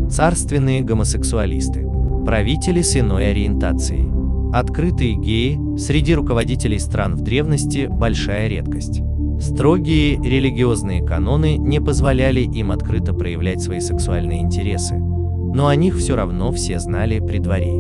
царственные гомосексуалисты, правители с иной ориентацией. Открытые геи среди руководителей стран в древности – большая редкость. Строгие религиозные каноны не позволяли им открыто проявлять свои сексуальные интересы, но о них все равно все знали при дворе.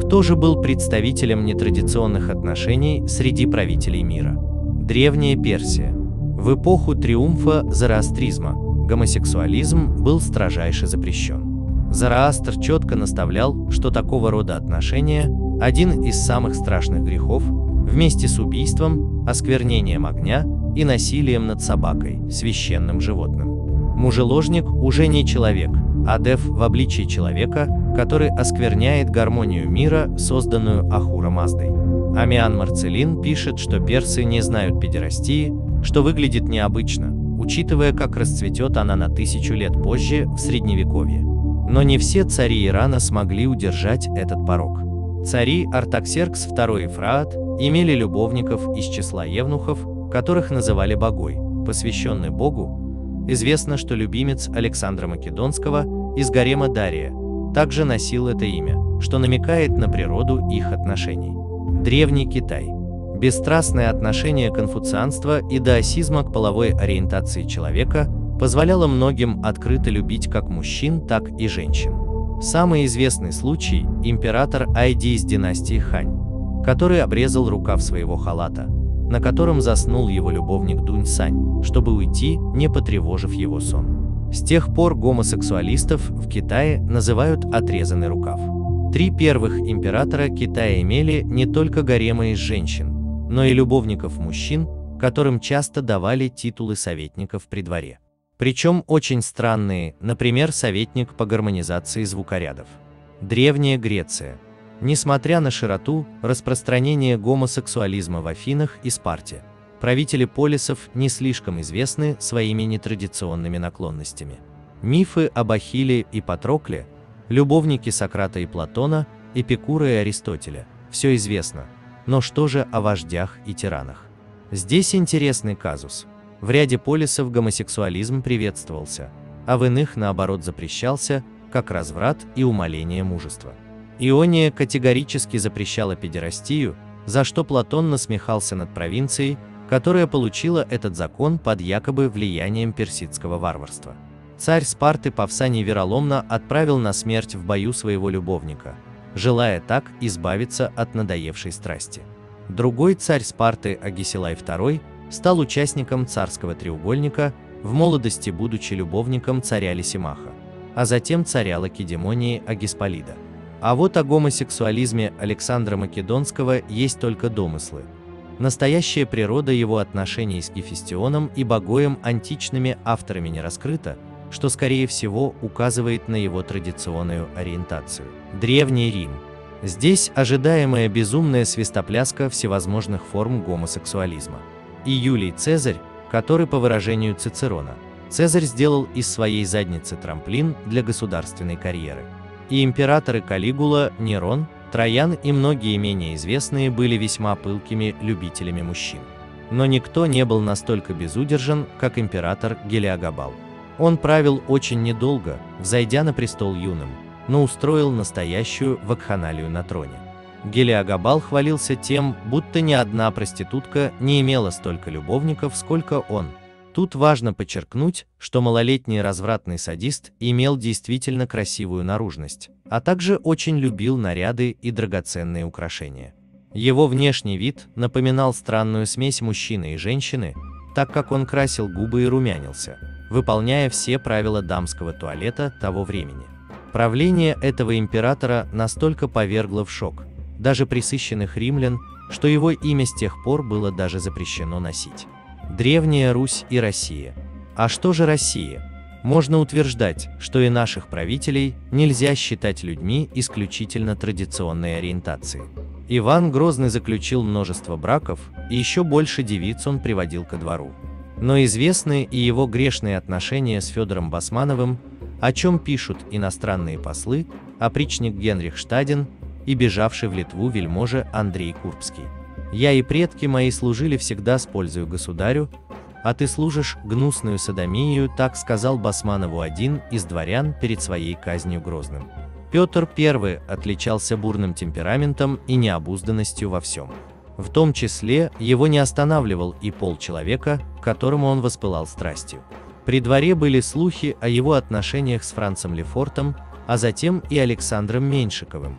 Кто же был представителем нетрадиционных отношений среди правителей мира? Древняя Персия. В эпоху триумфа зороастризма гомосексуализм был строжайше запрещен. Зороастр четко наставлял, что такого рода отношения – один из самых страшных грехов, вместе с убийством, осквернением огня и насилием над собакой, священным животным. Мужеложник уже не человек, а дев в обличии человека, который оскверняет гармонию мира, созданную Ахура Маздой. Амиан Марцелин пишет, что персы не знают педерастии, что выглядит необычно, учитывая, как расцветет она на 1000 лет позже, в Средневековье. Но не все цари Ирана смогли удержать этот порок. Цари Артаксеркс II и Фраат имели любовников из числа евнухов, которых называли богой, посвященный богу. Известно, что любимец Александра Македонского из гарема Дария также носил это имя, что намекает на природу их отношений. Древний Китай. Бесстрастное отношение конфуцианства и даосизма к половой ориентации человека позволяло многим открыто любить как мужчин, так и женщин. Самый известный случай – император Айди из династии Хань, который обрезал рукав своего халата, на котором заснул его любовник Дунь-Сань, чтобы уйти, не потревожив его сон. С тех пор гомосексуалистов в Китае называют «отрезанный рукав». 3 первых императора Китая имели не только гаремы из женщин, но и любовников мужчин, которым часто давали титулы советников при дворе. Причем очень странные, например, советник по гармонизации звукорядов. Древняя Греция. Несмотря на широту распространения гомосексуализма в Афинах и Спарте, правители полисов не слишком известны своими нетрадиционными наклонностями. Мифы об Ахилле и Патрокле, любовники Сократа и Платона, Эпикура и Аристотеля – все известно, но что же о вождях и тиранах? Здесь интересный казус. В ряде полисов гомосексуализм приветствовался, а в иных, наоборот, запрещался, как разврат и умаление мужества. Иония категорически запрещала педерастию, за что Платон насмехался над провинцией, которая получила этот закон под якобы влиянием персидского варварства. Царь Спарты Павсаний вероломно отправил на смерть в бою своего любовника, желая так избавиться от надоевшей страсти. Другой царь Спарты Агисилай II стал участником царского треугольника, в молодости будучи любовником царя Лисимаха, а затем царя Лакедемонии Агисполида. А вот о гомосексуализме Александра Македонского есть только домыслы. Настоящая природа его отношений с Гефестионом и Богоем античными авторами не раскрыта, что, скорее всего, указывает на его традиционную ориентацию. Древний Рим. Здесь ожидаемая безумная свистопляска всевозможных форм гомосексуализма. И Юлий Цезарь, который, по выражению Цицерона, Цезарь сделал из своей задницы трамплин для государственной карьеры. И императоры Калигула, Нерон, Троян и многие менее известные были весьма пылкими любителями мужчин. Но никто не был настолько безудержан, как император Гелиогабал. Он правил очень недолго, взойдя на престол юным, но устроил настоящую вакханалию на троне. Гелиогабал хвалился тем, будто ни одна проститутка не имела столько любовников, сколько он. Тут важно подчеркнуть, что малолетний развратный садист имел действительно красивую наружность, а также очень любил наряды и драгоценные украшения. Его внешний вид напоминал странную смесь мужчины и женщины, так как он красил губы и румянился, выполняя все правила дамского туалета того времени. Правление этого императора настолько повергло в шок даже пресыщенных римлян, что его имя с тех пор было даже запрещено носить. Древняя Русь и Россия. А что же Россия? Можно утверждать, что и наших правителей нельзя считать людьми исключительно традиционной ориентации. Иван Грозный заключил множество браков, и еще больше девиц он приводил ко двору. Но известны и его грешные отношения с Федором Басмановым, о чем пишут иностранные послы, опричник Генрих Штадин и бежавший в Литву вельможа Андрей Курбский. «Я и предки мои служили всегда с пользою государю, а ты служишь гнусную содомию, так сказал Басманову один из дворян перед своей казнью Грозным. Петр I отличался бурным темпераментом и необузданностью во всем. В том числе его не останавливал и пол человека, к которому он воспылал страстью. При дворе были слухи о его отношениях с Францем Лефортом, а затем и Александром Меньшиковым,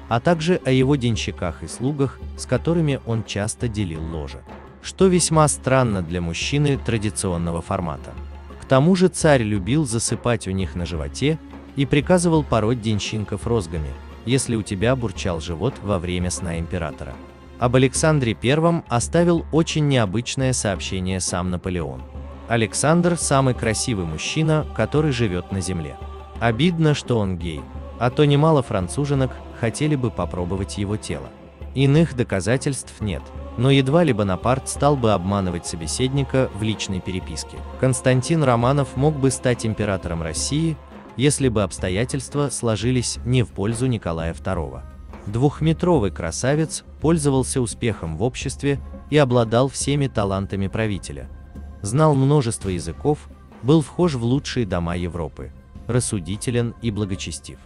а также о его денщиках и слугах, с которыми он часто делил ложе, что весьма странно для мужчины традиционного формата. К тому же царь любил засыпать у них на животе и приказывал пороть денщиков розгами, если у тебя бурчал живот во время сна императора. Об Александре I оставил очень необычное сообщение сам Наполеон. Александр – самый красивый мужчина, который живет на земле. Обидно, что он гей, а то немало француженок хотели бы попробовать его тело. Иных доказательств нет, но едва ли Бонапарт стал бы обманывать собеседника в личной переписке. Константин Романов мог бы стать императором России, если бы обстоятельства сложились не в пользу Николая II. Двухметровый красавец пользовался успехом в обществе и обладал всеми талантами правителя. Знал множество языков, был вхож в лучшие дома Европы, рассудителен и благочестив.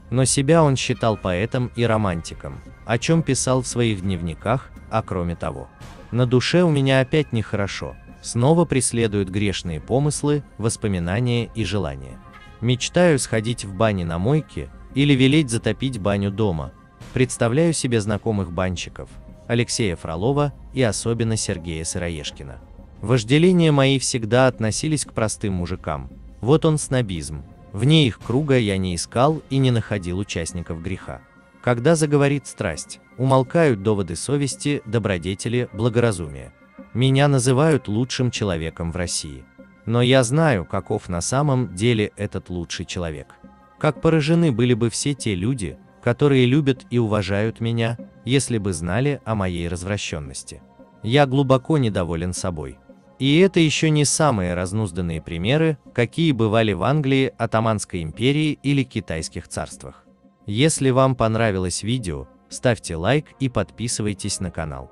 Но себя он считал поэтом и романтиком, о чем писал в своих дневниках, а кроме того: «На душе у меня опять нехорошо, снова преследуют грешные помыслы, воспоминания и желания. Мечтаю сходить в бане на мойке или велеть затопить баню дома. Представляю себе знакомых банщиков, Алексея Фролова и особенно Сергея Сыроежкина. Вожделения мои всегда относились к простым мужикам, вот он снобизм. Вне их круга я не искал и не находил участников греха. Когда заговорит страсть, умолкают доводы совести, добродетели, благоразумия. Меня называют лучшим человеком в России. Но я знаю, каков на самом деле этот лучший человек. Как поражены были бы все те люди, которые любят и уважают меня, если бы знали о моей развращенности. Я глубоко недоволен собой. И это еще не самые разнузданные примеры, какие бывали в Англии, Отtomанской империи или китайских царствах. Если вам понравилось видео, ставьте лайк и подписывайтесь на канал.